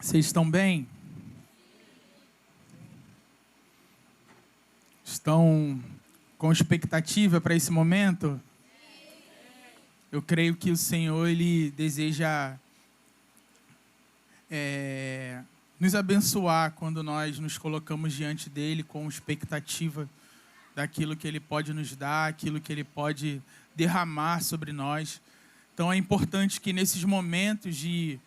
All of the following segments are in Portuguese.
Vocês estão bem? Estão com expectativa para esse momento? Eu creio que o Senhor ele deseja nos abençoar quando nós nos colocamos diante dele com expectativa daquilo que ele pode nos dar, aquilo que ele pode derramar sobre nós. Então é importante que nesses momentos de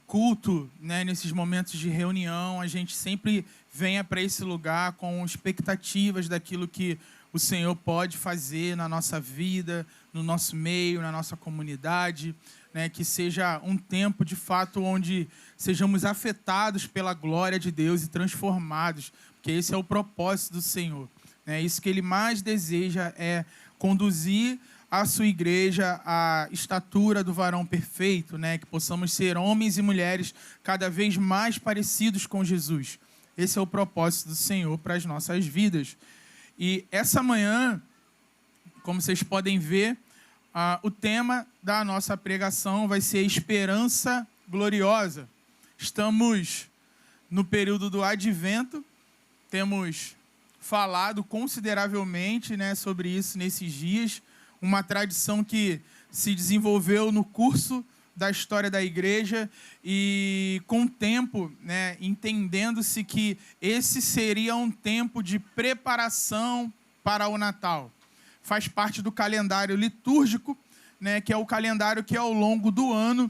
culto, né, nesses momentos de reunião, a gente sempre venha para esse lugar com expectativas daquilo que o Senhor pode fazer na nossa vida, no nosso meio, na nossa comunidade, né, que seja um tempo, de fato, onde sejamos afetados pela glória de Deus e transformados, porque esse é o propósito do Senhor. Né? Isso que Ele mais deseja é conduzir a sua igreja à estatura do varão perfeito, né? Que possamos ser homens e mulheres cada vez mais parecidos com Jesus. Esse é o propósito do Senhor para as nossas vidas. E essa manhã, como vocês podem ver, o tema da nossa pregação vai ser Esperança Gloriosa. Estamos no período do Advento, temos falado consideravelmente, né, sobre isso nesses dias, uma tradição que se desenvolveu no curso da história da igreja e, com o tempo, né, entendendo-se que esse seria um tempo de preparação para o Natal. Faz parte do calendário litúrgico, né, que é o calendário que ao longo do ano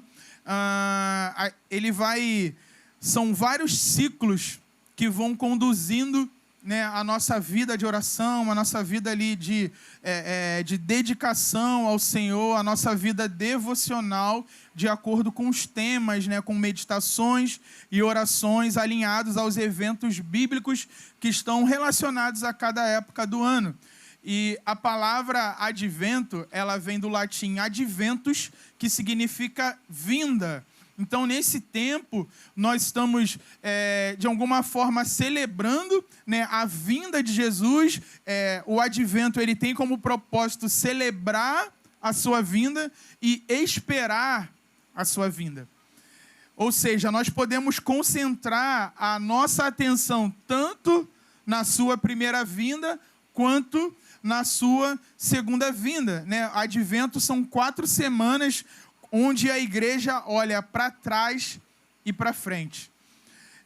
são vários ciclos que vão conduzindo, né, a nossa vida de oração, a nossa vida ali de dedicação ao Senhor, a nossa vida devocional, de acordo com os temas, né, com meditações e orações alinhados aos eventos bíblicos que estão relacionados a cada época do ano. E a palavra advento, ela vem do latim adventus, que significa vinda. Então, nesse tempo, nós estamos, de alguma forma, celebrando, né, a vinda de Jesus. O advento ele tem como propósito celebrar a sua vinda e esperar a sua vinda. Ou seja, nós podemos concentrar a nossa atenção tanto na sua primeira vinda, quanto na sua segunda vinda. Né? Advento são 4 semanas onde a igreja olha para trás e para frente.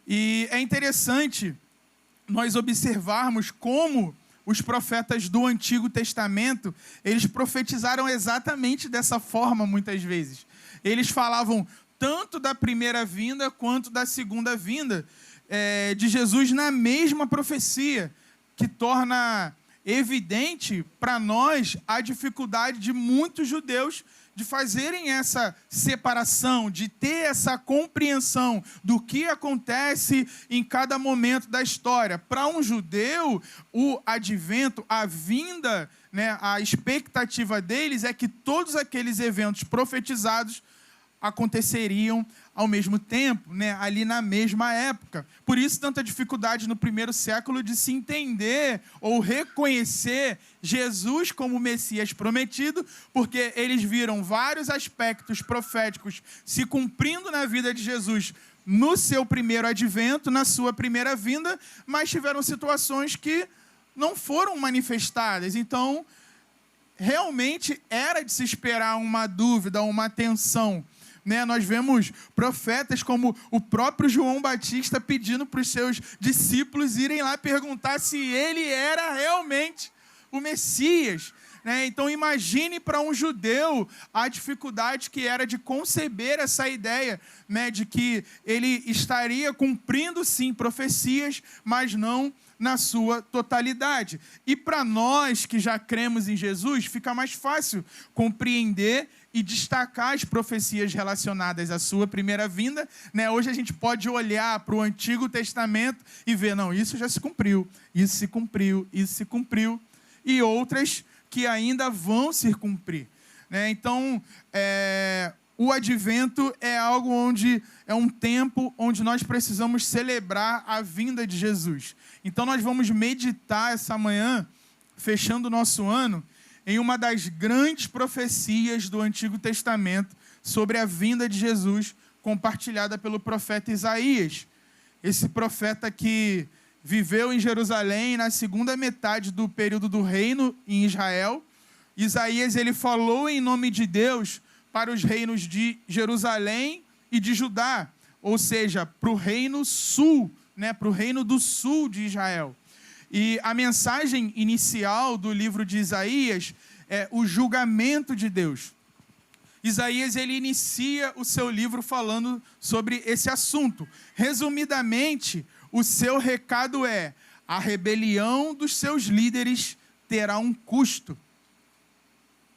E é interessante nós observarmos como os profetas do Antigo Testamento, eles profetizaram exatamente dessa forma muitas vezes. Eles falavam tanto da primeira vinda quanto da segunda vinda de Jesus na mesma profecia, que torna evidente para nós a dificuldade de muitos judeus de fazerem essa separação, de ter essa compreensão do que acontece em cada momento da história. Para um judeu, o advento, a vinda, né, a expectativa deles é que todos aqueles eventos profetizados aconteceriam ao mesmo tempo, né, ali na mesma época. Por isso, tanta dificuldade no primeiro século de se entender ou reconhecer Jesus como Messias prometido, porque eles viram vários aspectos proféticos se cumprindo na vida de Jesus no seu primeiro advento, na sua primeira vinda, mas tiveram situações que não foram manifestadas. Então, realmente era de se esperar uma dúvida, uma tensão. Né, nós vemos profetas como o próprio João Batista pedindo para os seus discípulos irem lá perguntar se ele era realmente o Messias. Né? Então imagine para um judeu a dificuldade que era de conceber essa ideia, né, de que ele estaria cumprindo sim profecias, mas não na sua totalidade. E para nós que já cremos em Jesus, fica mais fácil compreender e destacar as profecias relacionadas à sua primeira vinda. Né? Hoje a gente pode olhar para o Antigo Testamento e ver, não, isso já se cumpriu, isso se cumpriu, isso se cumpriu, e outras que ainda vão se cumprir. Né? Então, o advento é algo onde é um tempo onde nós precisamos celebrar a vinda de Jesus. Então, nós vamos meditar essa manhã, fechando o nosso ano, em uma das grandes profecias do Antigo Testamento sobre a vinda de Jesus compartilhada pelo profeta Isaías. Esse profeta que viveu em Jerusalém na segunda metade do período do reino em Israel. Isaías, ele falou em nome de Deus para os reinos de Jerusalém e de Judá, ou seja, para o reino sul, né, para o reino do sul de Israel. E a mensagem inicial do livro de Isaías é o julgamento de Deus. Isaías, ele inicia o seu livro falando sobre esse assunto. Resumidamente, o seu recado é: a rebelião dos seus líderes terá um custo.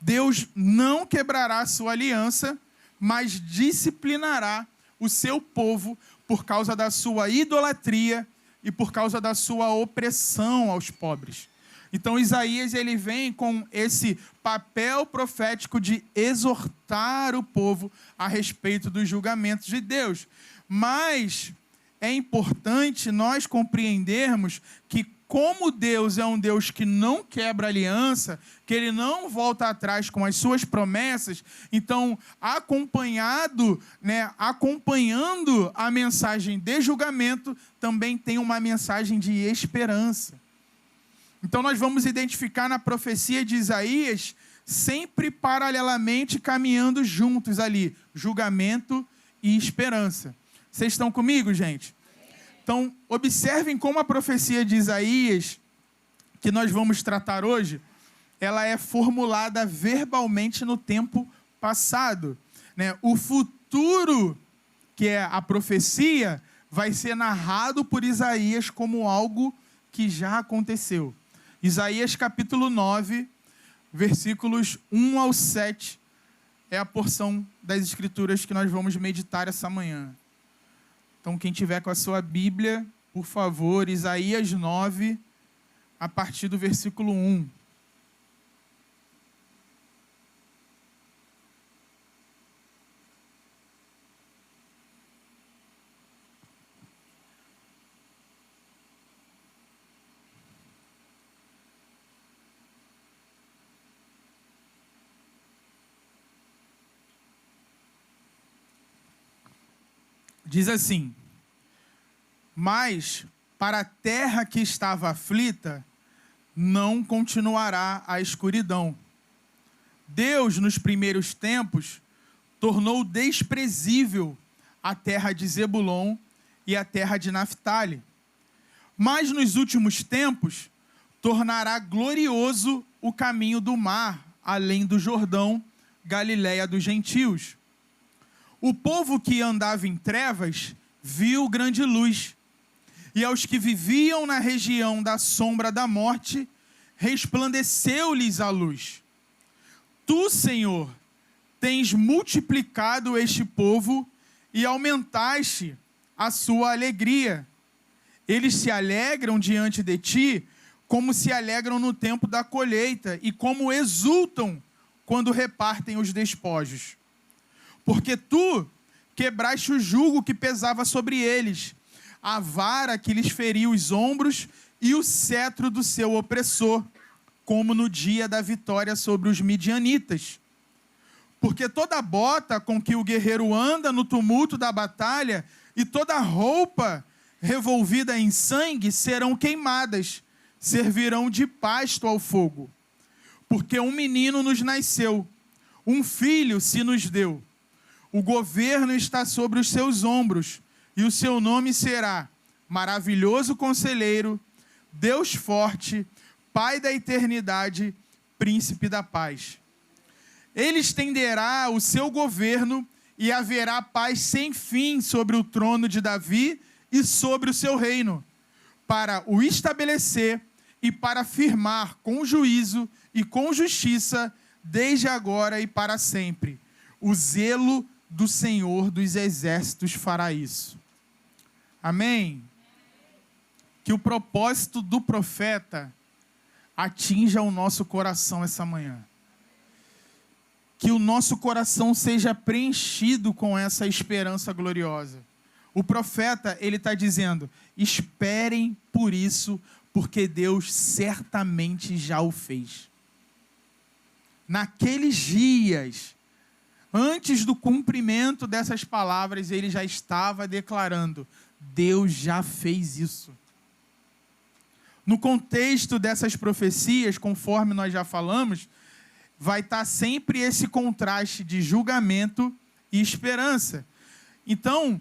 Deus não quebrará sua aliança, mas disciplinará o seu povo por causa da sua idolatria e por causa da sua opressão aos pobres. Então Isaías, ele vem com esse papel profético de exortar o povo a respeito dos julgamentos de Deus. Mas é importante nós compreendermos que, como Deus é um Deus que não quebra aliança, que ele não volta atrás com as suas promessas, então, acompanhando a mensagem de julgamento, também tem uma mensagem de esperança. Então, nós vamos identificar na profecia de Isaías, sempre paralelamente caminhando juntos ali, julgamento e esperança. Vocês estão comigo, gente? Então, observem como a profecia de Isaías, que nós vamos tratar hoje, ela é formulada verbalmente no tempo passado, né? O futuro, que é a profecia, vai ser narrado por Isaías como algo que já aconteceu. Isaías capítulo 9, versículos 1 ao 7, é a porção das Escrituras que nós vamos meditar essa manhã. Então, quem tiver com a sua Bíblia, por favor, Isaías 9, a partir do versículo 1. Diz assim: mas para a terra que estava aflita, não continuará a escuridão. Deus, nos primeiros tempos, tornou desprezível a terra de Zebulon e a terra de Naftali. Mas nos últimos tempos, tornará glorioso o caminho do mar, além do Jordão, Galiléia dos gentios. O povo que andava em trevas viu grande luz, e aos que viviam na região da sombra da morte, resplandeceu-lhes a luz. Tu, Senhor, tens multiplicado este povo e aumentaste a sua alegria. Eles se alegram diante de ti, como se alegram no tempo da colheita, e como exultam quando repartem os despojos. Porque tu quebraste o jugo que pesava sobre eles, a vara que lhes feria os ombros e o cetro do seu opressor, como no dia da vitória sobre os midianitas. Porque toda bota com que o guerreiro anda no tumulto da batalha e toda roupa revolvida em sangue serão queimadas, servirão de pasto ao fogo. Porque um menino nos nasceu, um filho se nos deu. O governo está sobre os seus ombros, e o seu nome será Maravilhoso Conselheiro, Deus Forte, Pai da Eternidade, Príncipe da Paz. Ele estenderá o seu governo e haverá paz sem fim sobre o trono de Davi e sobre o seu reino, para o estabelecer e para firmar com juízo e com justiça, desde agora e para sempre. O zelo do Senhor dos Exércitos fará isso. Amém? Que o propósito do profeta atinja o nosso coração essa manhã. Que o nosso coração seja preenchido com essa esperança gloriosa. O profeta, ele está dizendo: esperem por isso, porque Deus certamente já o fez. Naqueles dias, Antes do cumprimento dessas palavras, ele já estava declarando: Deus já fez isso. No contexto dessas profecias, conforme nós já falamos, vai estar sempre esse contraste de julgamento e esperança. Então,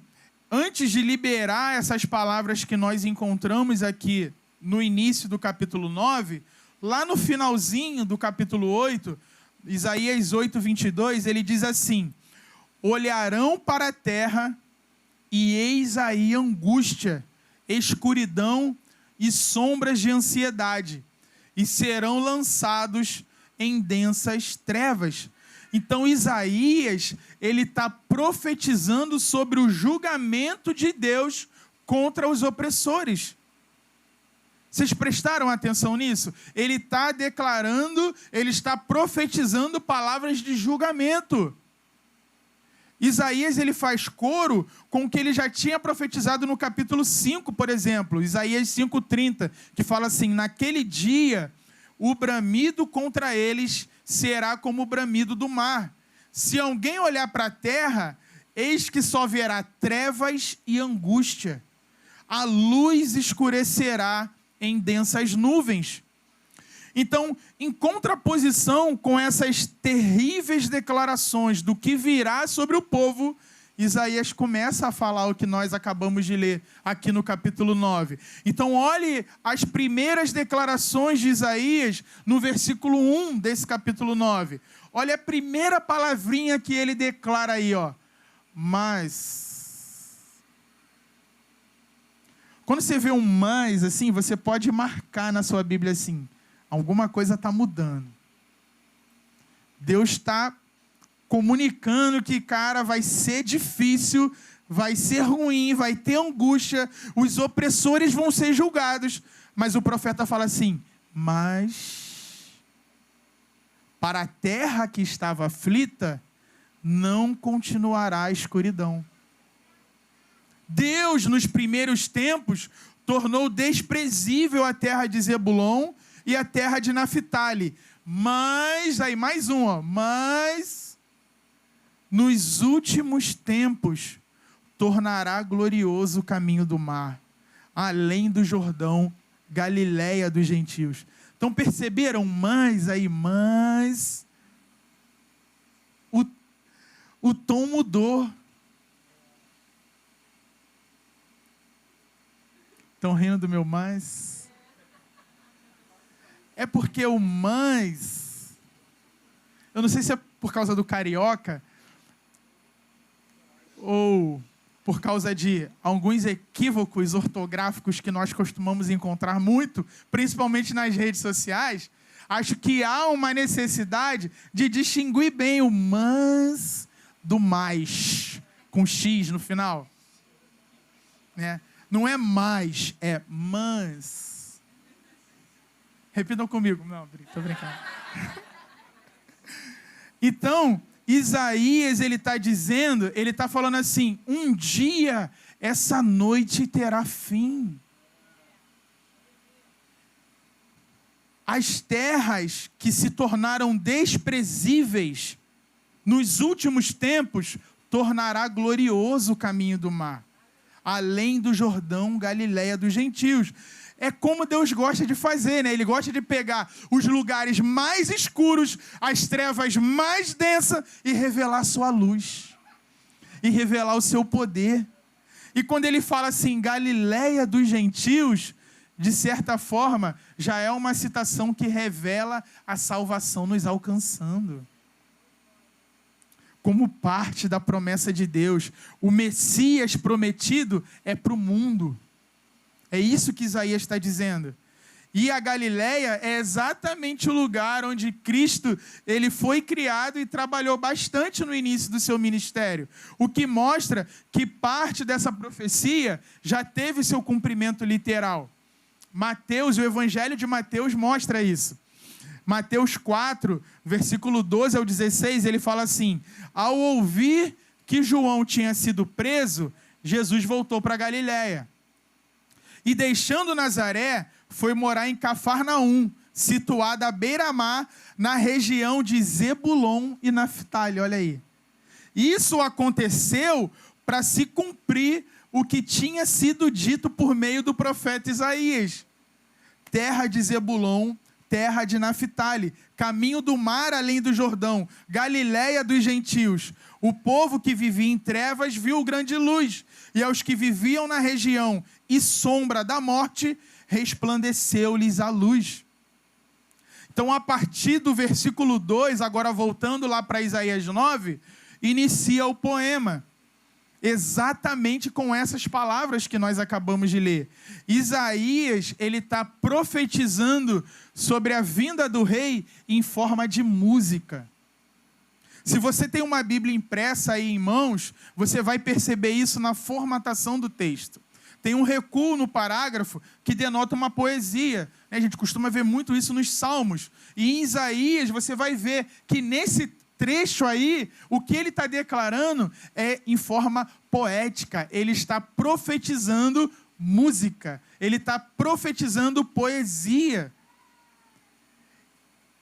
antes de liberar essas palavras que nós encontramos aqui no início do capítulo 9, lá no finalzinho do capítulo 8, Isaías 8, 22, ele diz assim: olharão para a terra e eis aí angústia, escuridão e sombras de ansiedade, e serão lançados em densas trevas. Então Isaías, ele está profetizando sobre o julgamento de Deus contra os opressores. Vocês prestaram atenção nisso? Ele está declarando, ele está profetizando palavras de julgamento. Isaías, ele faz coro com o que ele já tinha profetizado no capítulo 5, por exemplo. Isaías 5:30, que fala assim: naquele dia, o bramido contra eles será como o bramido do mar. Se alguém olhar para a terra, eis que só verá trevas e angústia. A luz escurecerá em densas nuvens. Então, em contraposição com essas terríveis declarações do que virá sobre o povo, Isaías começa a falar o que nós acabamos de ler aqui no capítulo 9. Então, olhe as primeiras declarações de Isaías no versículo 1 desse capítulo 9. Olha a primeira palavrinha que ele declara aí, ó. Mas. Quando você vê um mais, assim, você pode marcar na sua Bíblia assim: alguma coisa está mudando. Deus está comunicando que, cara, vai ser difícil, vai ser ruim, vai ter angústia, os opressores vão ser julgados. Mas o profeta fala assim: mas para a terra que estava aflita, não continuará a escuridão. Deus, nos primeiros tempos, tornou desprezível a terra de Zebulon e a terra de Naftali. Mas, aí mais um, ó, mas nos últimos tempos tornará glorioso o caminho do mar, além do Jordão, Galiléia dos gentios. Então perceberam? Mas o tom mudou. Estão rindo do meu mais? É porque o mais, eu não sei se é por causa do carioca, ou por causa de alguns equívocos ortográficos que nós costumamos encontrar muito, principalmente nas redes sociais. Acho que há uma necessidade de distinguir bem o mas do mais, com X no final. Né? Não é mais, é mas. Repitam comigo. Não, estou brincando. Então, Isaías, ele está dizendo, ele está falando assim: um dia essa noite terá fim. As terras que se tornaram desprezíveis nos últimos tempos, tornará glorioso o caminho do mar, além do Jordão, Galiléia dos gentios. É como Deus gosta de fazer, né? Ele gosta de pegar os lugares mais escuros, as trevas mais densas, e revelar sua luz, e revelar o seu poder. E quando ele fala assim, Galiléia dos gentios, de certa forma, já é uma citação que revela a salvação nos alcançando. Como parte da promessa de Deus, o Messias prometido é para o mundo. É isso que Isaías está dizendo. E a Galiléia é exatamente o lugar onde Cristo ele foi criado e trabalhou bastante no início do seu ministério. O que mostra que parte dessa profecia já teve seu cumprimento literal. Mateus, o Evangelho de Mateus mostra isso. Mateus 4, versículo 12 ao 16, ele fala assim: ao ouvir que João tinha sido preso, Jesus voltou para Galiléia. E deixando Nazaré, foi morar em Cafarnaum, situada à beira-mar, na região de Zebulon e Naftali. Olha aí. Isso aconteceu para se cumprir o que tinha sido dito por meio do profeta Isaías. Terra de Zebulon, terra de Naphtali, caminho do mar além do Jordão, Galiléia dos gentios. O povo que vivia em trevas viu grande luz, e aos que viviam na região e sombra da morte, resplandeceu-lhes a luz. Então, a partir do versículo 2, agora voltando lá para Isaías 9, inicia o poema, exatamente com essas palavras que nós acabamos de ler. Isaías, ele está profetizando sobre a vinda do rei em forma de música. Se você tem uma Bíblia impressa aí em mãos, você vai perceber isso na formatação do texto. Tem um recuo no parágrafo que denota uma poesia. A gente costuma ver muito isso nos Salmos. E em Isaías você vai ver que nesse trecho aí, o que ele está declarando é em forma poética. Ele está profetizando música. Ele está profetizando poesia.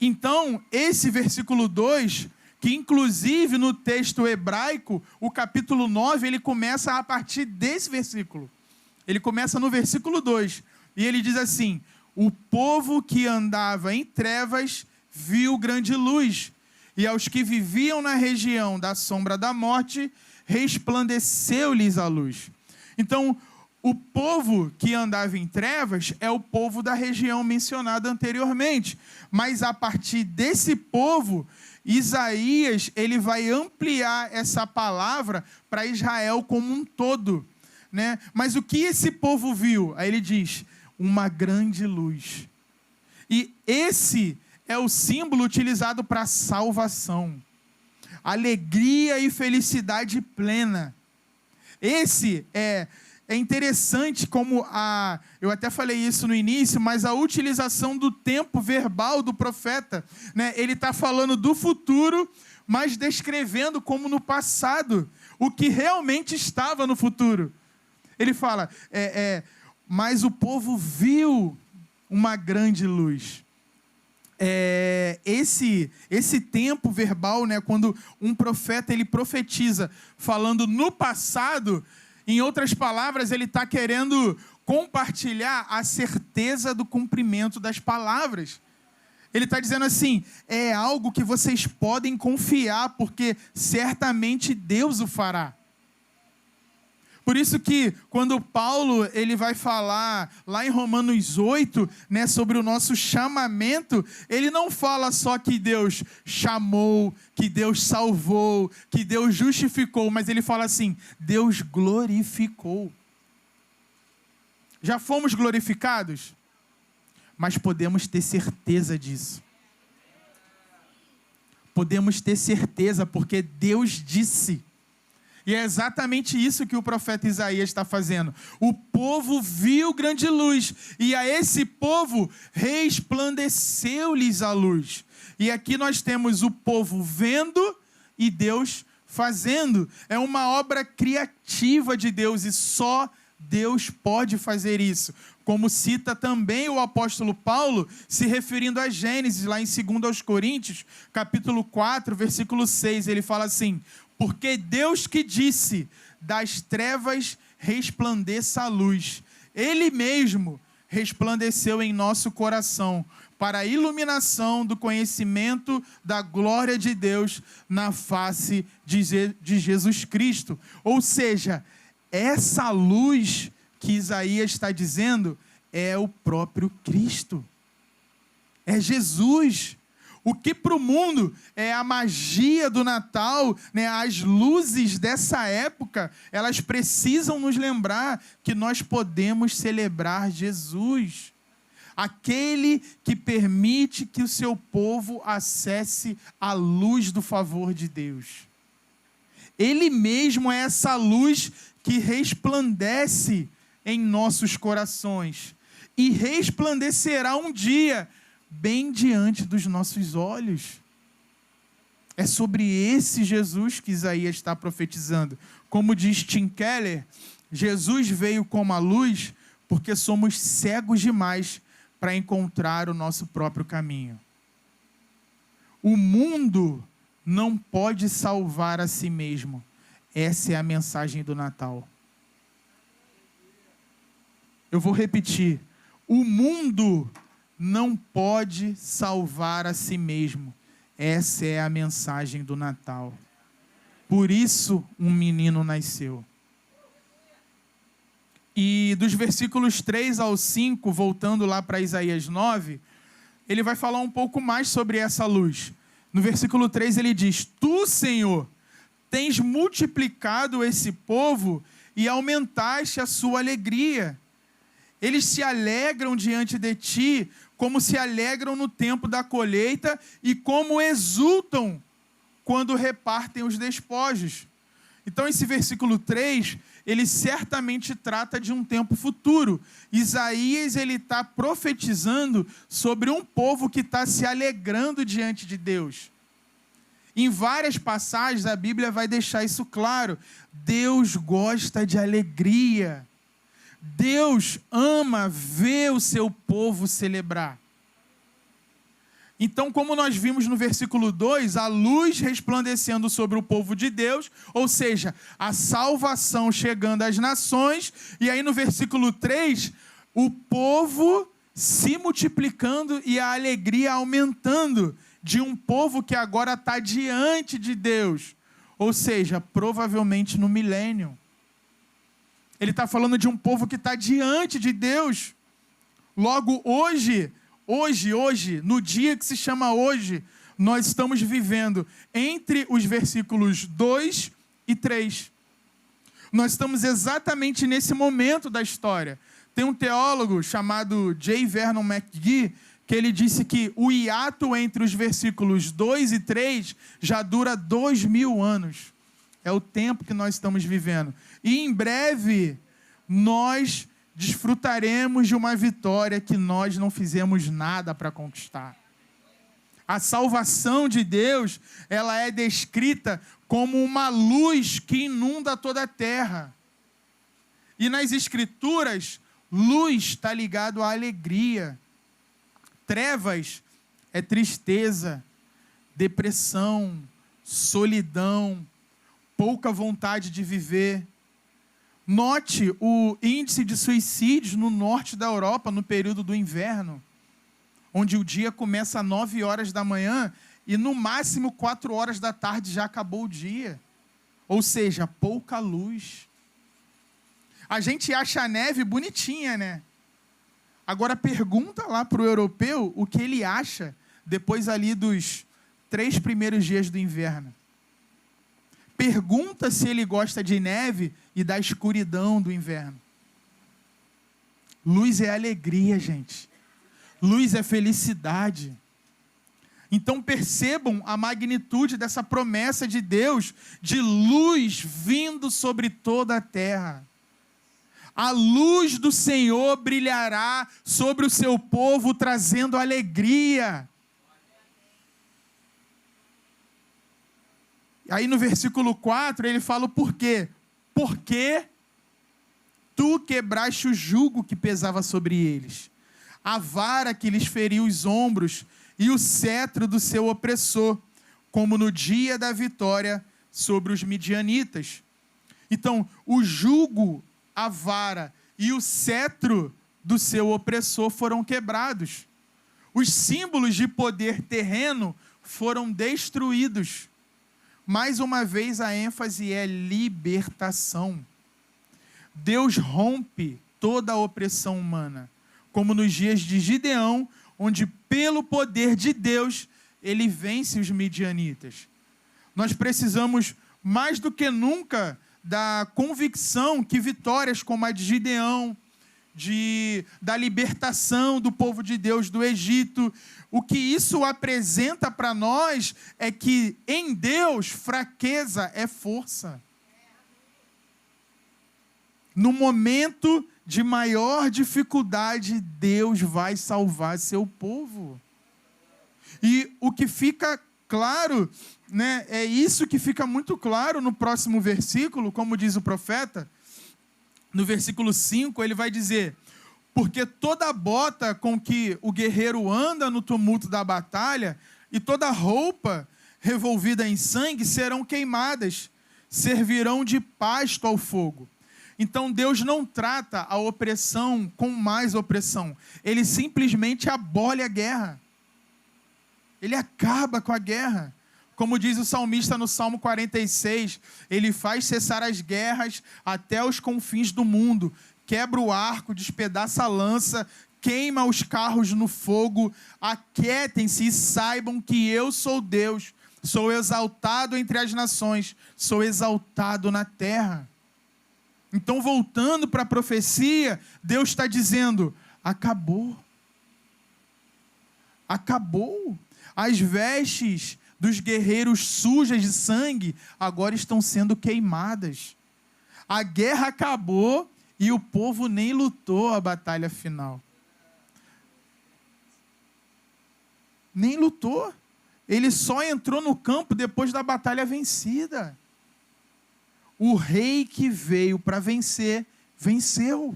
Então, esse versículo 2, que inclusive no texto hebraico, o capítulo 9, ele começa a partir desse versículo. Ele começa no versículo 2, e ele diz assim: o povo que andava em trevas viu grande luz, e aos que viviam na região da sombra da morte, resplandeceu-lhes a luz. Então, o povo que andava em trevas é o povo da região mencionada anteriormente, mas a partir desse povo, Isaías, ele vai ampliar essa palavra para Israel como um todo, né? Mas o que esse povo viu? Aí ele diz, uma grande luz. E esse é o símbolo utilizado para salvação, alegria e felicidade plena. Esse é interessante como eu até falei isso no início, mas a utilização do tempo verbal do profeta, né? Ele está falando do futuro, mas descrevendo como no passado, o que realmente estava no futuro. Ele fala, mas o povo viu uma grande luz. Esse tempo verbal, né, quando um profeta ele profetiza falando no passado, em outras palavras, ele está querendo compartilhar a certeza do cumprimento das palavras. Ele está dizendo assim, é algo que vocês podem confiar, porque certamente Deus o fará. Por isso que quando Paulo ele vai falar lá em Romanos 8, né, sobre o nosso chamamento, ele não fala só que Deus chamou, que Deus salvou, que Deus justificou, mas ele fala assim, Deus glorificou. Já fomos glorificados? Mas podemos ter certeza disso. Podemos ter certeza porque Deus disse. E é exatamente isso que o profeta Isaías está fazendo. O povo viu grande luz, e a esse povo resplandeceu-lhes a luz. E aqui nós temos o povo vendo e Deus fazendo. É uma obra criativa de Deus, e só Deus pode fazer isso. Como cita também o apóstolo Paulo, se referindo a Gênesis, lá em 2 Coríntios, capítulo 4, versículo 6, ele fala assim, porque Deus que disse, das trevas resplandeça a luz, Ele mesmo resplandeceu em nosso coração, para a iluminação do conhecimento da glória de Deus na face de Jesus Cristo. Ou seja, essa luz que Isaías está dizendo é o próprio Cristo. É Jesus. O que para o mundo é a magia do Natal, né? As luzes dessa época, elas precisam nos lembrar que nós podemos celebrar Jesus. Aquele que permite que o seu povo acesse a luz do favor de Deus. Ele mesmo é essa luz que resplandece em nossos corações. E resplandecerá um dia bem diante dos nossos olhos. É sobre esse Jesus que Isaías está profetizando. Como diz Tim Keller, Jesus veio como a luz porque somos cegos demais para encontrar o nosso próprio caminho. O mundo não pode salvar a si mesmo. Essa é a mensagem do Natal. Eu vou repetir. O mundo não pode salvar a si mesmo. Essa é a mensagem do Natal. Por isso um menino nasceu. E dos versículos 3 ao 5, voltando lá para Isaías 9, ele vai falar um pouco mais sobre essa luz. No versículo 3 ele diz: Tu, Senhor, tens multiplicado esse povo e aumentaste a sua alegria. Eles se alegram diante de ti, como se alegram no tempo da colheita e como exultam quando repartem os despojos. Então esse versículo 3, ele certamente trata de um tempo futuro. Isaías, ele está profetizando sobre um povo que está se alegrando diante de Deus. Em várias passagens a Bíblia vai deixar isso claro. Deus gosta de alegria. Deus ama ver o seu povo celebrar. Então, como nós vimos no versículo 2, a luz resplandecendo sobre o povo de Deus, ou seja, a salvação chegando às nações, e aí no versículo 3, o povo se multiplicando e a alegria aumentando de um povo que agora está diante de Deus, ou seja, provavelmente no milênio. Ele está falando de um povo que está diante de Deus. Logo, hoje, no dia que se chama hoje, nós estamos vivendo entre os versículos 2 e 3. Nós estamos exatamente nesse momento da história. Tem um teólogo chamado J. Vernon McGee, que ele disse que o hiato entre os versículos 2 e 3 já dura 2000 anos. É o tempo que nós estamos vivendo. E em breve, nós desfrutaremos de uma vitória que nós não fizemos nada para conquistar. A salvação de Deus, ela é descrita como uma luz que inunda toda a terra. E nas Escrituras, luz está ligado à alegria. Trevas é tristeza, depressão, solidão, pouca vontade de viver. Note o índice de suicídios no norte da Europa no período do inverno, onde o dia começa às 9 horas da manhã e no máximo 4 horas da tarde já acabou o dia. Ou seja, pouca luz. A gente acha a neve bonitinha, né? Agora pergunta lá para o europeu o que ele acha depois ali dos 3 primeiros dias do inverno. Pergunta se ele gosta de neve e da escuridão do inverno. Luz é alegria, gente. Luz é felicidade. Então percebam a magnitude dessa promessa de Deus de luz vindo sobre toda a terra. A luz do Senhor brilhará sobre o seu povo, trazendo alegria. Aí no versículo 4 ele fala o porquê. Porque tu quebraste o jugo que pesava sobre eles, a vara que lhes feriu os ombros e o cetro do seu opressor, como no dia da vitória sobre os midianitas. Então, o jugo, a vara e o cetro do seu opressor foram quebrados. Os símbolos de poder terreno foram destruídos. Mais uma vez, a ênfase é libertação. Deus rompe toda a opressão humana, como nos dias de Gideão, onde pelo poder de Deus, ele vence os midianitas. Nós precisamos, mais do que nunca, da convicção que vitórias como a de Gideão, da libertação do povo de Deus do Egito, o que isso apresenta para nós é que em Deus fraqueza é força. No momento de maior dificuldade, Deus vai salvar seu povo. E o que fica claro, né, é isso que fica muito claro no próximo versículo, como diz o profeta. No versículo 5, ele vai dizer: porque toda bota com que o guerreiro anda no tumulto da batalha, e toda roupa revolvida em sangue, serão queimadas, servirão de pasto ao fogo. Então Deus não trata a opressão com mais opressão. Ele simplesmente abole a guerra. Ele acaba com a guerra. Como diz o salmista no Salmo 46, ele faz cessar as guerras até os confins do mundo, quebra o arco, despedaça a lança, queima os carros no fogo. Aquietem-se e saibam que eu sou Deus, sou exaltado entre as nações, sou exaltado na terra. Então, voltando para a profecia, Deus está dizendo: acabou. Acabou. As vestes dos guerreiros sujas de sangue agora estão sendo queimadas. A guerra acabou e o povo nem lutou a batalha final. Nem lutou. Ele só entrou no campo depois da batalha vencida. O rei que veio para vencer, venceu.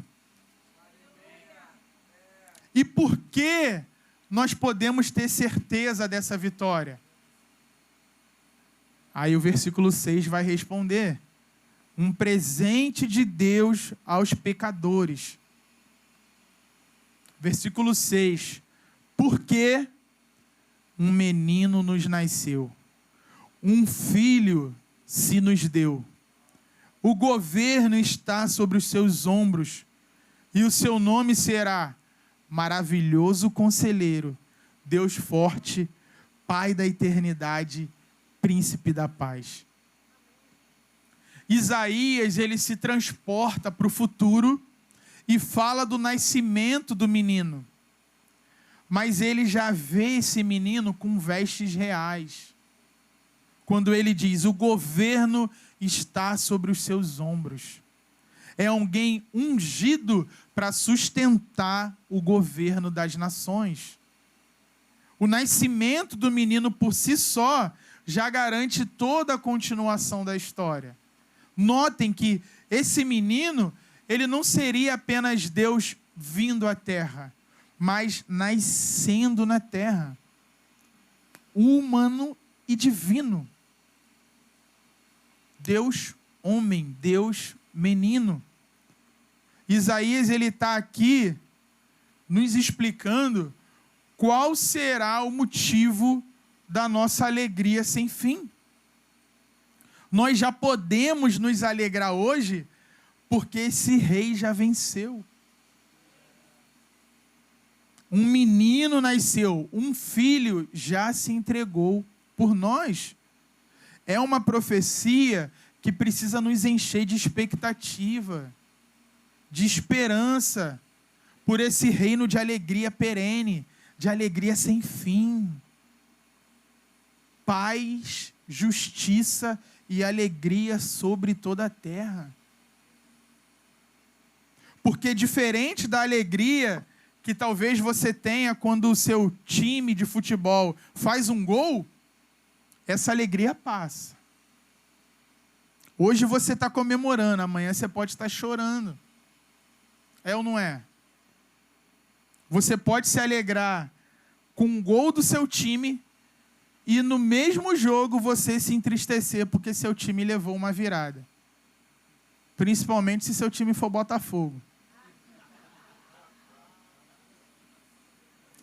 E por que nós podemos ter certeza dessa vitória? Aí o versículo 6 vai responder: um presente de Deus aos pecadores. Versículo 6: porque um menino nos nasceu, um filho se nos deu. O governo está sobre os seus ombros, e o seu nome será Maravilhoso Conselheiro, Deus Forte, Pai da Eternidade, Príncipe da Paz. Isaías, ele se transporta para o futuro e fala do nascimento do menino. Mas ele já vê esse menino com vestes reais. Quando ele diz: o governo está sobre os seus ombros. É alguém ungido para sustentar o governo das nações. O nascimento do menino por si só já garante toda a continuação da história. Notem que esse menino, ele não seria apenas Deus vindo à terra, mas nascendo na terra. Humano e divino. Deus homem, Deus menino. Isaías, ele está aqui nos explicando qual será o motivo da nossa alegria sem fim. Nós já podemos nos alegrar hoje porque esse rei já venceu. Um menino nasceu, um filho já se entregou por nós. É uma profecia que precisa nos encher de expectativa, de esperança, por esse reino de alegria perene, de alegria sem fim. Paz, justiça e alegria sobre toda a terra. Porque diferente da alegria que talvez você tenha quando o seu time de futebol faz um gol, essa alegria passa. Hoje você está comemorando, amanhã você pode estar chorando. É ou não é? Você pode se alegrar com um gol do seu time e no mesmo jogo você se entristecer porque seu time levou uma virada. Principalmente se seu time for Botafogo.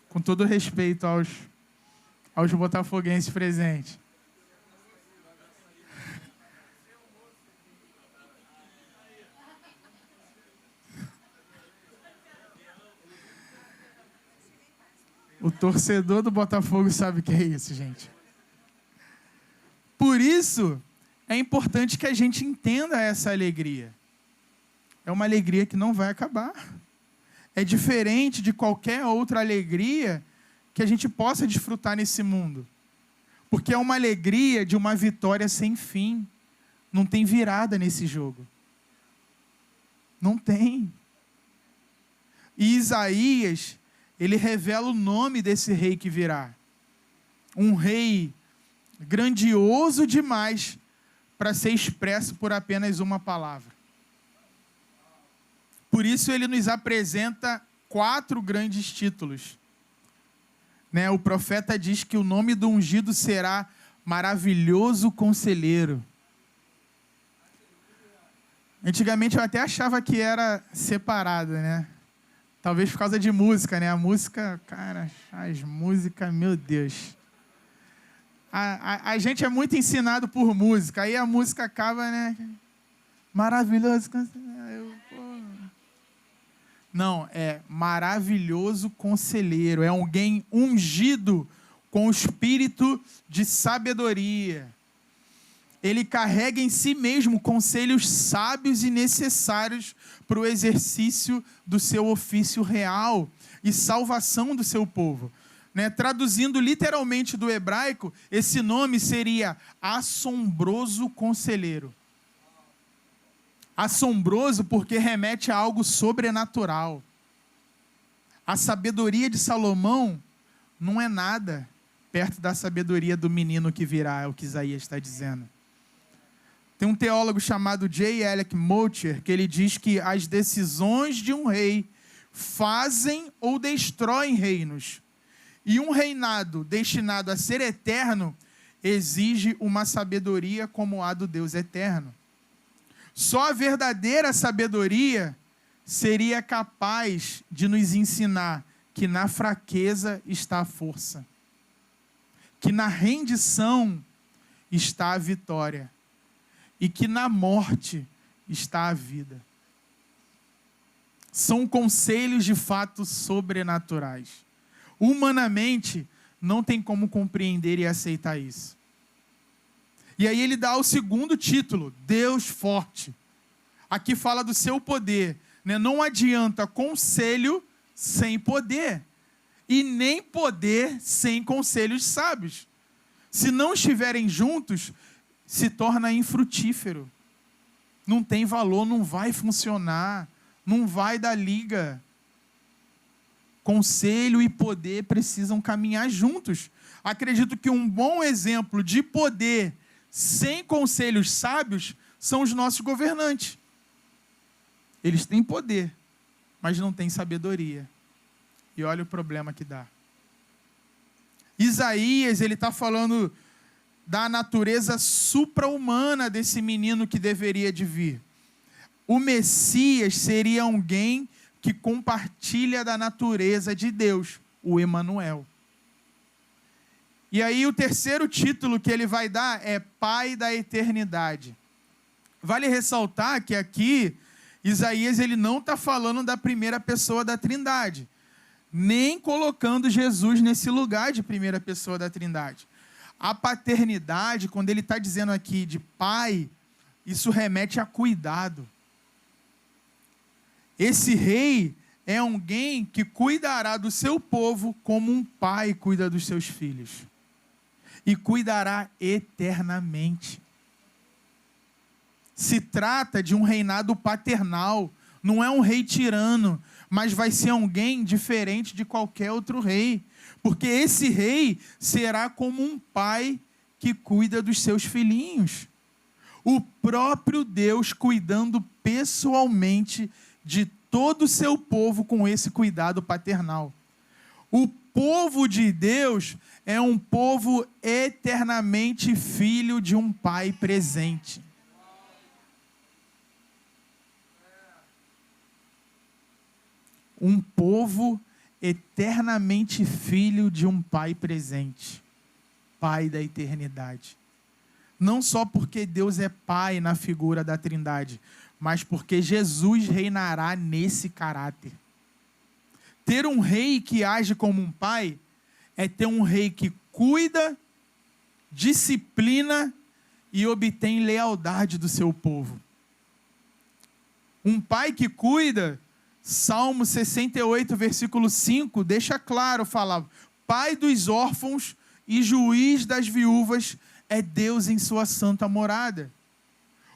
Com todo respeito aos botafoguenses presentes. O torcedor do Botafogo sabe o que é isso, gente. Por isso, é importante que a gente entenda essa alegria. É uma alegria que não vai acabar. É diferente de qualquer outra alegria que a gente possa desfrutar nesse mundo. Porque é uma alegria de uma vitória sem fim. Não tem virada nesse jogo. Não tem. E Isaías, ele revela o nome desse rei que virá. Um rei grandioso demais para ser expresso por apenas uma palavra. Por isso ele nos apresenta 4 grandes títulos. O profeta diz que o nome do ungido será Maravilhoso conselheiro. Antigamente eu até achava que era separado, né? Talvez por causa de música, né? A música, cara, as músicas, meu Deus. A gente é muito ensinado por música, aí a música acaba, né? Maravilhoso conselheiro. Não, é maravilhoso conselheiro. É alguém ungido com o espírito de sabedoria. Ele carrega em si mesmo conselhos sábios e necessários para o exercício do seu ofício real e salvação do seu povo. Né? Traduzindo literalmente do hebraico, esse nome seria assombroso conselheiro. Assombroso porque remete a algo sobrenatural. A sabedoria de Salomão não é nada perto da sabedoria do menino que virá, é o que Isaías está dizendo. Tem um teólogo chamado J. Alec Motyer, que ele diz que as decisões de um rei fazem ou destroem reinos. E um reinado destinado a ser eterno exige uma sabedoria como a do Deus eterno. Só a verdadeira sabedoria seria capaz de nos ensinar que na fraqueza está a força, que na rendição está a vitória e que na morte está a vida. São conselhos de fato sobrenaturais. Humanamente, não tem como compreender e aceitar isso. E aí ele dá o segundo título, Deus forte. Aqui fala do seu poder. Né? Não adianta conselho sem poder. E nem poder sem conselhos sábios. Se não estiverem juntos, se torna infrutífero. Não tem valor, não vai funcionar. Não vai dar liga. Conselho e poder precisam caminhar juntos. Acredito que um bom exemplo de poder sem conselhos sábios são os nossos governantes. Eles têm poder, mas não têm sabedoria. E olha o problema que dá. Isaías, ele está falando da natureza supra-humana desse menino que deveria de vir. O Messias seria alguém que compartilha da natureza de Deus, o Emanuel. E aí o terceiro título que ele vai dar é Pai da Eternidade. Vale ressaltar que aqui, Isaías ele não está falando da primeira pessoa da Trindade, nem colocando Jesus nesse lugar de primeira pessoa da Trindade. A paternidade, quando ele está dizendo aqui de pai, isso remete a cuidado. Esse rei é alguém que cuidará do seu povo como um pai cuida dos seus filhos. E cuidará eternamente. Se trata de um reinado paternal, não é um rei tirano, mas vai ser alguém diferente de qualquer outro rei. Porque esse rei será como um pai que cuida dos seus filhinhos. O próprio Deus cuidando pessoalmente de todo o seu povo com esse cuidado paternal. O povo de Deus é um povo eternamente filho de um pai presente. Um povo eternamente filho de um pai presente. Pai da eternidade. Não só porque Deus é pai na figura da Trindade, mas porque Jesus reinará nesse caráter. Ter um rei que age como um pai é ter um rei que cuida, disciplina e obtém lealdade do seu povo. Um pai que cuida, Salmo 68, versículo 5, deixa claro, fala, pai dos órfãos e juiz das viúvas é Deus em sua santa morada.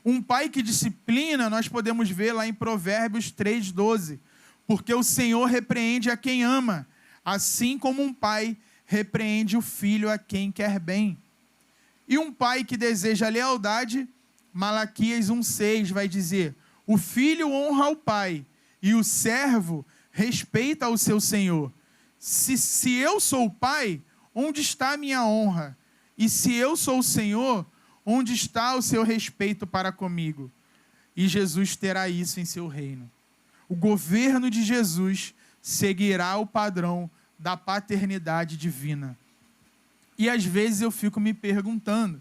Um pai que disciplina, nós podemos ver lá em Provérbios 3:12, porque o Senhor repreende a quem ama, assim como um pai repreende o filho a quem quer bem. E um pai que deseja lealdade, Malaquias 1:6 vai dizer, o filho honra o pai, e o servo respeita o seu senhor. Se eu sou o pai, onde está a minha honra? E se eu sou o Senhor, onde está o seu respeito para comigo? E Jesus terá isso em seu reino. O governo de Jesus seguirá o padrão da paternidade divina. E às vezes eu fico me perguntando,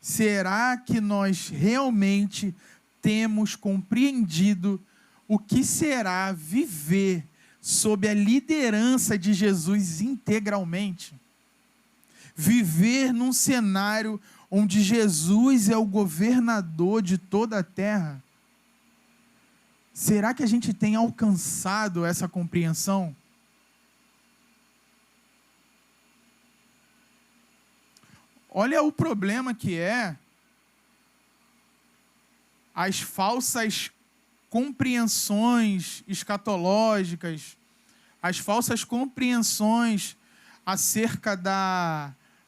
será que nós realmente temos compreendido o que será viver sob a liderança de Jesus integralmente? Viver num cenário onde Jesus é o governador de toda a terra. Será que a gente tem alcançado essa compreensão? Olha o problema que é as falsas compreensões escatológicas, as falsas compreensões acerca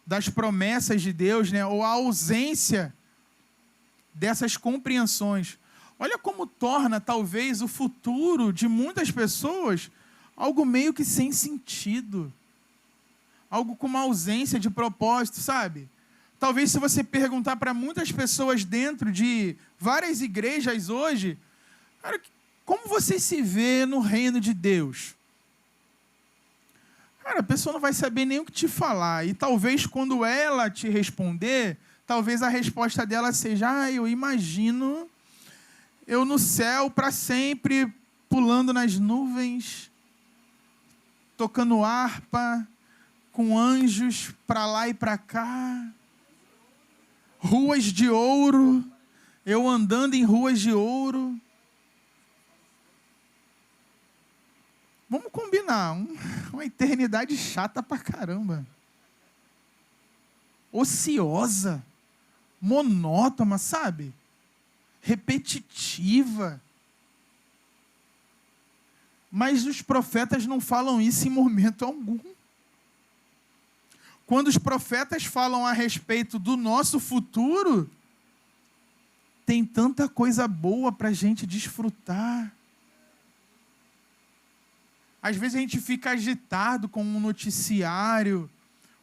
das promessas de Deus, né? Ou a ausência dessas compreensões. Olha como torna, talvez, o futuro de muitas pessoas algo meio que sem sentido. Algo com uma ausência de propósito, sabe? Talvez se você perguntar para muitas pessoas dentro de várias igrejas hoje, cara, como você se vê no reino de Deus? Cara, a pessoa não vai saber nem o que te falar. E talvez quando ela te responder, talvez a resposta dela seja: eu imagino eu no céu para sempre, pulando nas nuvens, tocando harpa, com anjos para lá e para cá, ruas de ouro, eu andando em ruas de ouro. Vamos combinar, uma eternidade chata pra caramba. Ociosa, monótona, sabe? Repetitiva. Mas os profetas não falam isso em momento algum. Quando os profetas falam a respeito do nosso futuro, tem tanta coisa boa para a gente desfrutar. Às vezes a gente fica agitado com um noticiário,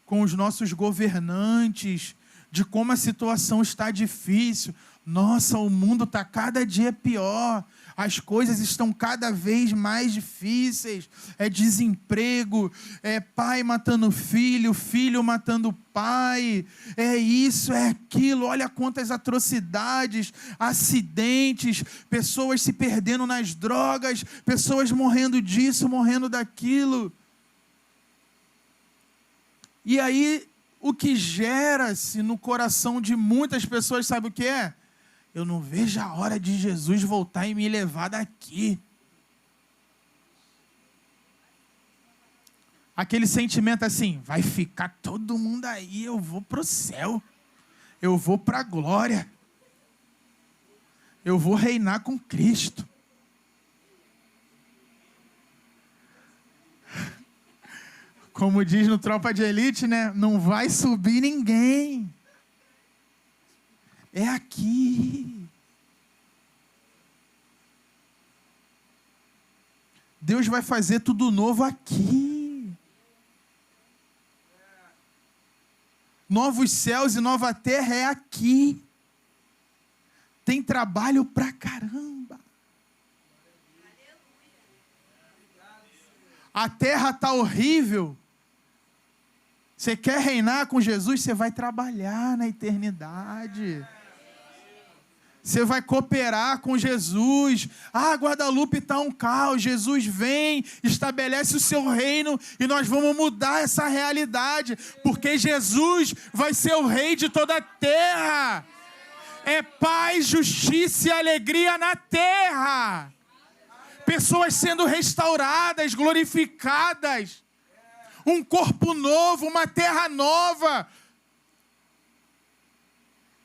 com os nossos governantes, de como a situação está difícil. Nossa, o mundo está cada dia pior. As coisas estão cada vez mais difíceis. É desemprego, é pai matando filho, filho matando pai. É isso, é aquilo. Olha quantas atrocidades, acidentes, pessoas se perdendo nas drogas, pessoas morrendo disso, morrendo daquilo. E aí, o que gera-se no coração de muitas pessoas, sabe o que é? Eu não vejo a hora de Jesus voltar e me levar daqui. Aquele sentimento assim, vai ficar todo mundo aí, eu vou para o céu, eu vou para a glória, eu vou reinar com Cristo. Como diz no Tropa de Elite, né? Não vai subir ninguém. É aqui. Deus vai fazer tudo novo aqui. Novos céus e nova terra é aqui. Tem trabalho pra caramba. A terra está horrível. Você quer reinar com Jesus? Você vai trabalhar na eternidade. Você vai cooperar com Jesus. Ah, Guadalupe está um caos. Jesus vem, estabelece o seu reino e nós vamos mudar essa realidade, porque Jesus vai ser o rei de toda a terra. É paz, justiça e alegria na terra. Pessoas sendo restauradas, glorificadas. Um corpo novo, uma terra nova.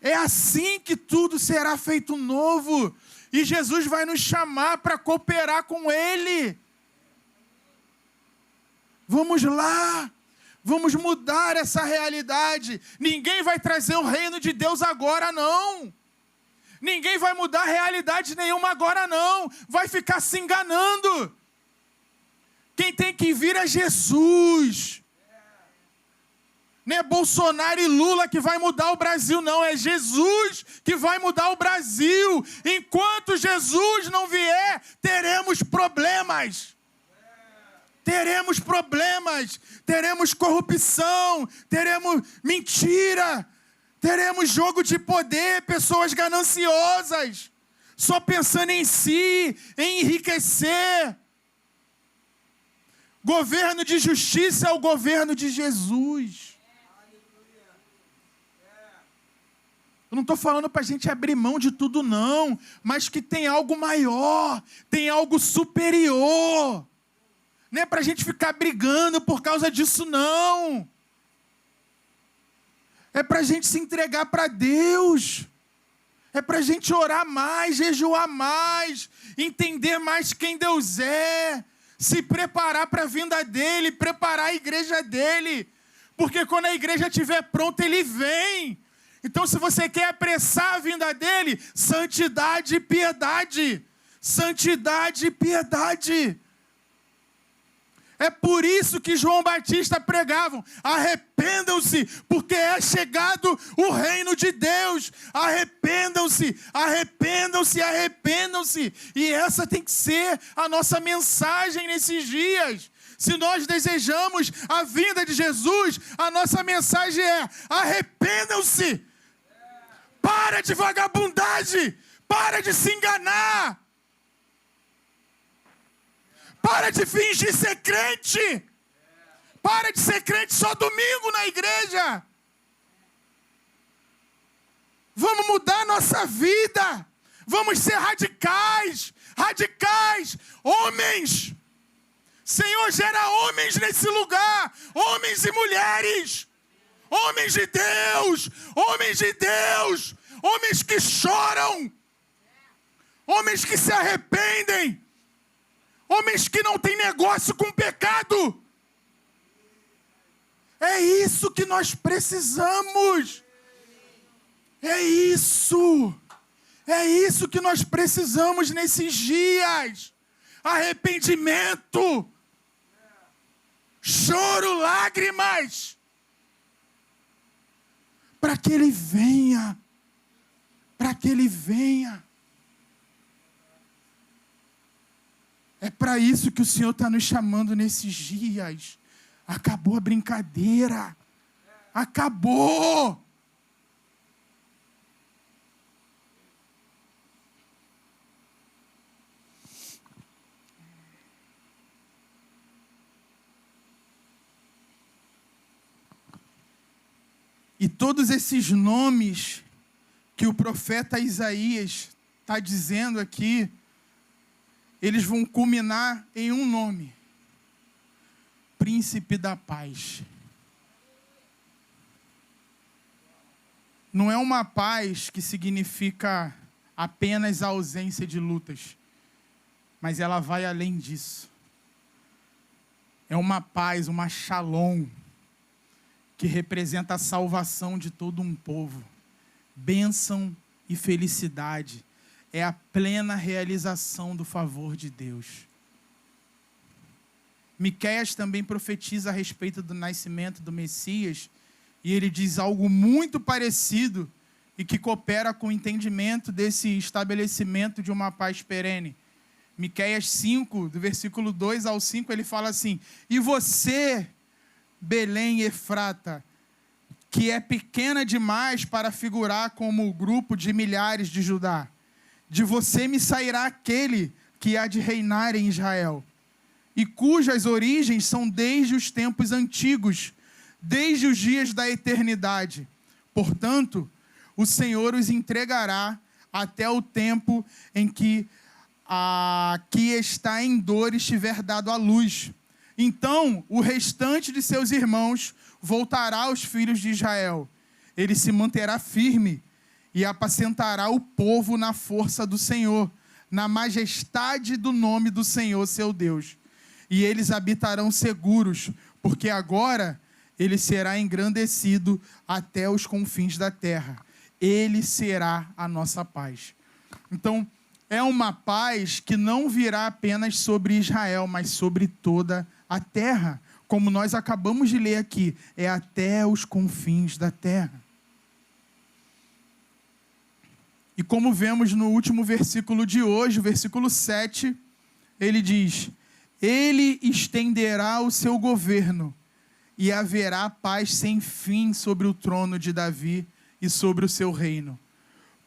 É assim que tudo será feito novo. E Jesus vai nos chamar para cooperar com Ele. Vamos lá. Vamos mudar essa realidade. Ninguém vai trazer o reino de Deus agora, não. Ninguém vai mudar realidade nenhuma agora, não. Vai ficar se enganando. Quem tem que vir é Jesus. Não é Bolsonaro e Lula que vai mudar o Brasil, não. É Jesus que vai mudar o Brasil. Enquanto Jesus não vier, teremos problemas. Teremos problemas. Teremos corrupção. Teremos mentira. Teremos jogo de poder. Pessoas gananciosas. Só pensando em si, em enriquecer. Governo de justiça é o governo de Jesus. Eu não estou falando para a gente abrir mão de tudo, não. Mas que tem algo maior. Tem algo superior. Não é para a gente ficar brigando por causa disso, não. É para a gente se entregar para Deus. É para a gente orar mais, jejuar mais. Entender mais quem Deus é. Se preparar para a vinda dEle. Preparar a igreja dEle. Porque quando a igreja estiver pronta, Ele vem. Então, se você quer apressar a vinda dEle, santidade e piedade. Santidade e piedade. É por isso que João Batista pregavam: arrependam-se, porque é chegado o reino de Deus. Arrependam-se, arrependam-se, arrependam-se. E essa tem que ser a nossa mensagem nesses dias. Se nós desejamos a vinda de Jesus, a nossa mensagem é: arrependam-se. Para de vagabundagem. Para de se enganar. Para de fingir ser crente. Para de ser crente só domingo na igreja. Vamos mudar a nossa vida. Vamos ser radicais. Radicais. Homens. Senhor, gera homens nesse lugar. Homens e mulheres. Homens de Deus. Homens de Deus. Homens que choram. Homens que se arrependem. Homens que não têm negócio com pecado. É isso que nós precisamos. É isso. É isso que nós precisamos nesses dias. Arrependimento. Choro, lágrimas. Para que Ele venha. Para que Ele venha. É para isso que o Senhor está nos chamando nesses dias. Acabou a brincadeira. Acabou. E todos esses nomes que o profeta Isaías está dizendo aqui, eles vão culminar em um nome: Príncipe da Paz. Não é uma paz que significa apenas a ausência de lutas, mas ela vai além disso. É uma paz, uma shalom, que representa a salvação de todo um povo. Bênção e felicidade. É a plena realização do favor de Deus. Miqueias também profetiza a respeito do nascimento do Messias, e ele diz algo muito parecido e que coopera com o entendimento desse estabelecimento de uma paz perene. Miqueias 5, do versículo 2 ao 5, ele fala assim: e você, Belém Efrata, que é pequena demais para figurar como o grupo de milhares de Judá, de você me sairá aquele que há de reinar em Israel, e cujas origens são desde os tempos antigos, desde os dias da eternidade. Portanto, o Senhor os entregará até o tempo em que a que está em dor estiver dado à luz. Então, o restante de seus irmãos voltará aos filhos de Israel. Ele se manterá firme e apacentará o povo na força do Senhor, na majestade do nome do Senhor, seu Deus. E eles habitarão seguros, porque agora ele será engrandecido até os confins da terra. Ele será a nossa paz. Então, é uma paz que não virá apenas sobre Israel, mas sobre toda a terra, como nós acabamos de ler aqui, é até os confins da terra. E como vemos no último versículo de hoje, o versículo 7, ele diz: ele estenderá o seu governo e haverá paz sem fim sobre o trono de Davi e sobre o seu reino,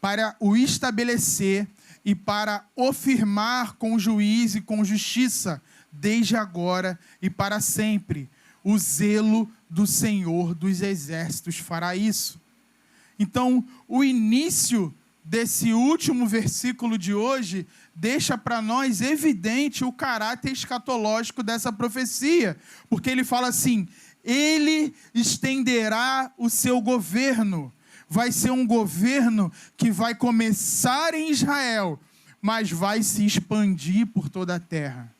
para o estabelecer e para o firmar com juízo e com justiça, desde agora e para sempre. O zelo do Senhor dos Exércitos fará isso. Então, o início desse último versículo de hoje deixa para nós evidente o caráter escatológico dessa profecia, porque ele fala assim: ele estenderá o seu governo. Vai ser um governo que vai começar em Israel, mas vai se expandir por toda a terra.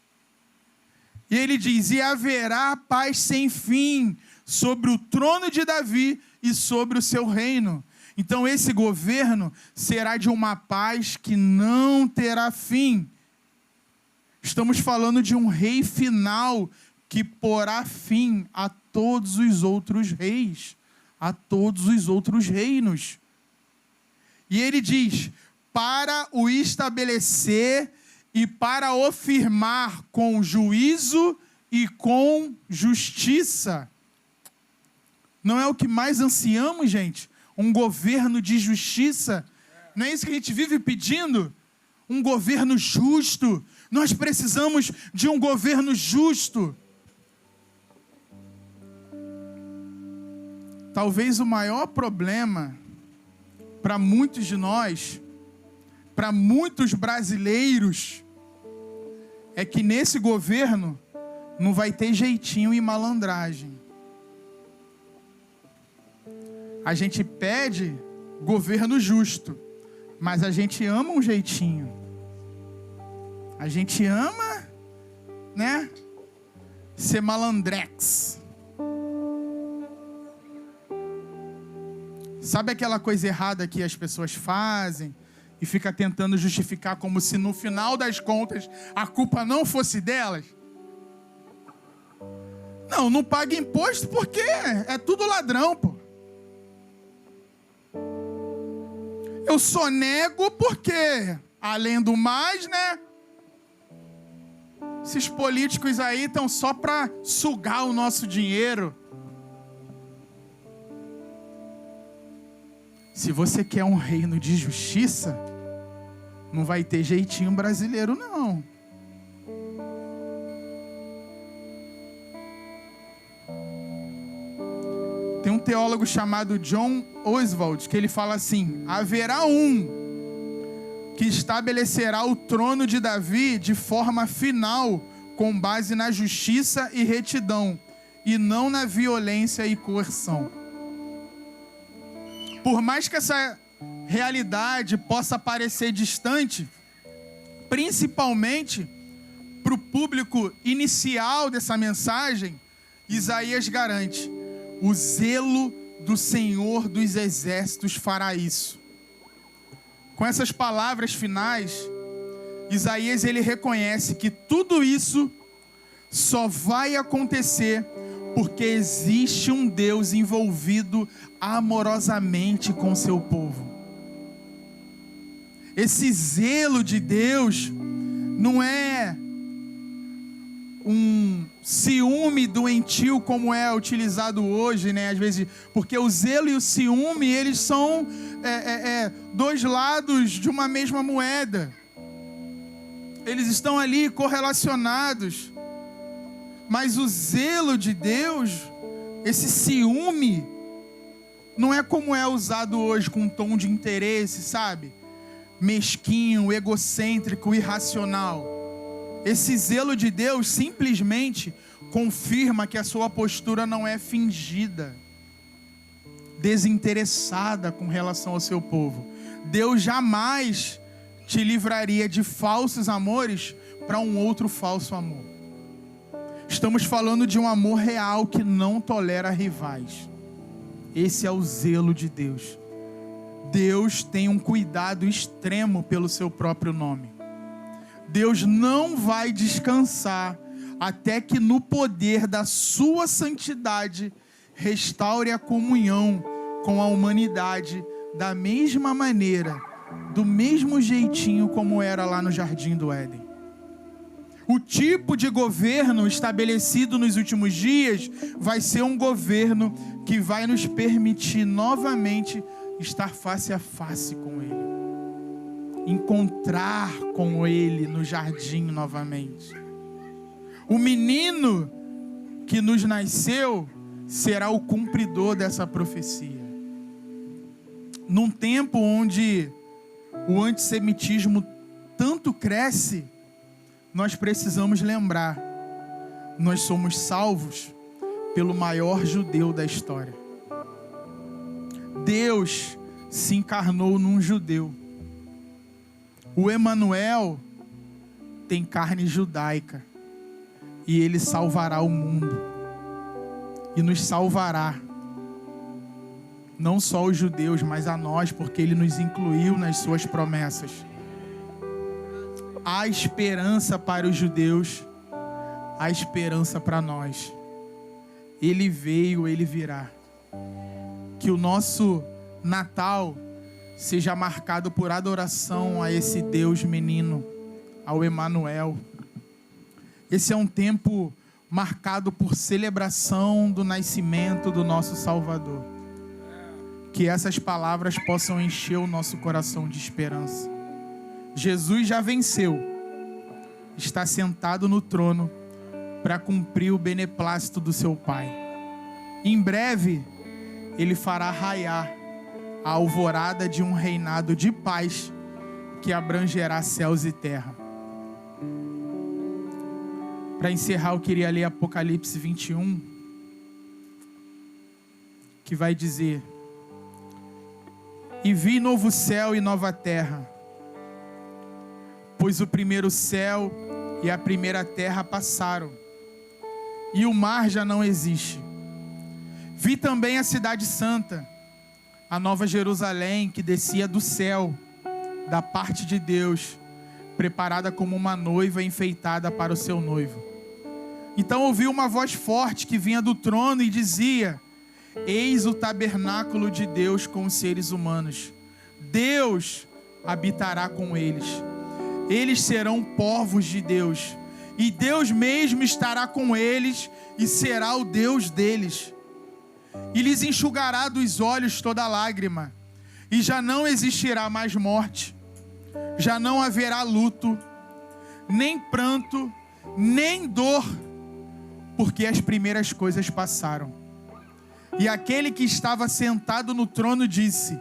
E ele diz: e haverá paz sem fim sobre o trono de Davi e sobre o seu reino. Então esse governo será de uma paz que não terá fim. Estamos falando de um rei final que porá fim a todos os outros reis, a todos os outros reinos. E ele diz: para o estabelecer e para o firmar com juízo e com justiça. Não é o que mais ansiamos, gente? Um governo de justiça? Não é isso que a gente vive pedindo? Um governo justo. Nós precisamos de um governo justo. Talvez o maior problema para muitos de nós, para muitos brasileiros, é que nesse governo não vai ter jeitinho e malandragem. A gente pede governo justo, mas a gente ama um jeitinho. A gente ama, né, ser malandrex. Sabe aquela coisa errada que as pessoas fazem e fica tentando justificar como se no final das contas a culpa não fosse delas? Não paga imposto porque é tudo ladrão, pô. Eu sonego porque, além do mais, né, esses políticos aí estão só para sugar o nosso dinheiro. Se você quer um reino de justiça, não vai ter jeitinho brasileiro, não. Tem um teólogo chamado John Oswald, que ele fala assim: haverá um que estabelecerá o trono de Davi de forma final, com base na justiça e retidão, e não na violência e coerção. Por mais que essa realidade possa parecer distante, principalmente para o público inicial dessa mensagem, Isaías garante: o zelo do Senhor dos Exércitos fará isso. Com essas palavras finais, Isaías ele reconhece que tudo isso só vai acontecer porque existe um Deus envolvido amorosamente com seu povo. Esse zelo de Deus não é um ciúme doentio como é utilizado hoje, né? Às vezes, porque o zelo e o ciúme, eles são dois lados de uma mesma moeda. Eles estão ali correlacionados. Mas o zelo de Deus, esse ciúme, não é como é usado hoje com um tom de interesse, sabe? Mesquinho, egocêntrico, irracional. Esse zelo de Deus simplesmente confirma que a sua postura não é fingida, desinteressada com relação ao seu povo. Deus jamais te livraria de falsos amores para um outro falso amor. Estamos falando de um amor real que não tolera rivais. Esse é o zelo de Deus. Deus tem um cuidado extremo pelo seu próprio nome. Deus não vai descansar até que no poder da sua santidade restaure a comunhão com a humanidade da mesma maneira, do mesmo jeitinho como era lá no Jardim do Éden. O tipo de governo estabelecido nos últimos dias vai ser um governo que vai nos permitir novamente estar face a face com Ele, encontrar com Ele no jardim novamente. O menino que nos nasceu será o cumpridor dessa profecia. Num tempo onde o antissemitismo tanto cresce, nós precisamos lembrar, nós somos salvos pelo maior judeu da história. Deus se encarnou num judeu. O Emanuel tem carne judaica e ele salvará o mundo e nos salvará, não só os judeus, mas a nós, porque ele nos incluiu nas suas promessas. Há esperança para os judeus, há esperança para nós. Ele veio, ele virá. Que o nosso Natal seja marcado por adoração a esse Deus menino, ao Emanuel. Esse é um tempo marcado por celebração do nascimento do nosso Salvador. Que essas palavras possam encher o nosso coração de esperança. Jesus já venceu, está sentado no trono para cumprir o beneplácito do seu Pai. Em breve, Ele fará raiar a alvorada de um reinado de paz que abrangerá céus e terra. Para encerrar, eu queria ler Apocalipse 21, que vai dizer: E vi novo céu e nova terra, pois o primeiro céu e a primeira terra passaram, e o mar já não existe. Vi também a cidade santa, a nova Jerusalém, que descia do céu, da parte de Deus, preparada como uma noiva enfeitada para o seu noivo. Então ouvi uma voz forte que vinha do trono e dizia: Eis o tabernáculo de Deus com os seres humanos. Deus habitará com eles. Eles serão povos de Deus, e Deus mesmo estará com eles e será o Deus deles. E lhes enxugará dos olhos toda lágrima, e já não existirá mais morte, já não haverá luto, nem pranto, nem dor, porque as primeiras coisas passaram. E aquele que estava sentado no trono disse: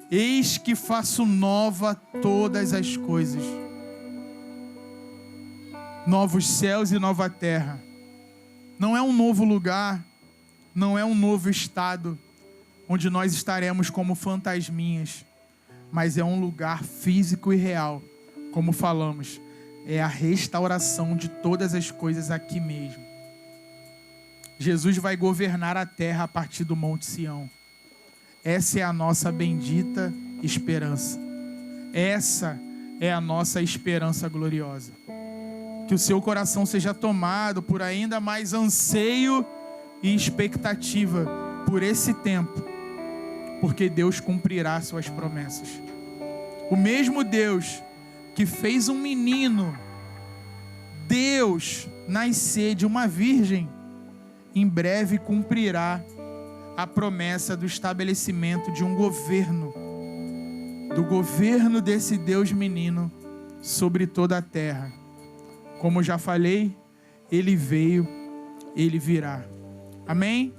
Eis que faço nova todas as coisas. Novos céus e nova terra. Não é um novo lugar, não é um novo estado, onde nós estaremos como fantasminhas, mas é um lugar físico e real, como falamos, é a restauração de todas as coisas aqui mesmo. Jesus vai governar a terra a partir do Monte Sião. Essa é a nossa bendita esperança. Essa é a nossa esperança gloriosa. Que o seu coração seja tomado por ainda mais anseio e expectativa por esse tempo, porque Deus cumprirá suas promessas. O mesmo Deus que fez um menino, Deus, nascer de uma virgem, em breve cumprirá a promessa do estabelecimento de um governo, do governo desse Deus menino sobre toda a terra. Como já falei, Ele veio, Ele virá. Amém?